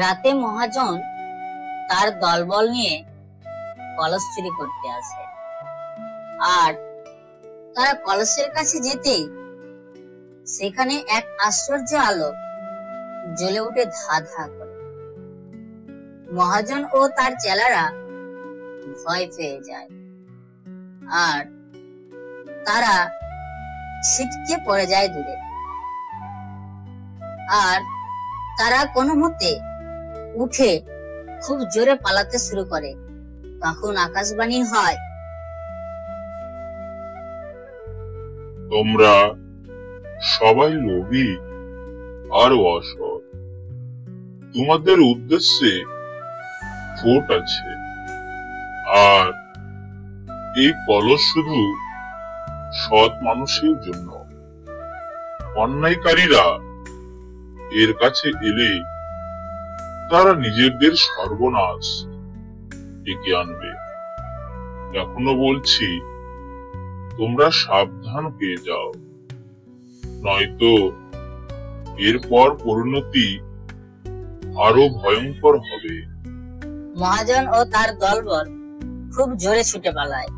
রাতে মহাজন তার দলবল নিয়ে কলস চুরি করতে আসে, আর তারা কলসের কাছে যেতেই সেখানে এক আশ্চর্য আলো জ্বলে উঠে ধা ধা করে। মহাজন ও তার চেলারা ভয় পেয়ে যায়, আর তারা ছিটকে পড়ে যায় দূরে। আর তারা কোনো মতে উঠে খুব জোরে পালাতে শুরু করে। তখন আকাশবাণী হয়, তোমরা সবাই লোভী আর অসৎ, তোমাদের উদ্দেশ্যে ভোট আছে, আর এই কলস শুধু সৎ মানুষের জন্য। অন্যায়কারীরা এর কাছে এলে তারা নিজেদের সর্বনাশ ডেকে আনবে। এখনো বলছি, তোমরা সাবধান হয়ে যাও, নয়তো এরপর পরিণতি আরো ভয়ঙ্কর হবে। মহাজন ও তার দলবল খুব জোরে ছুটে পালায়।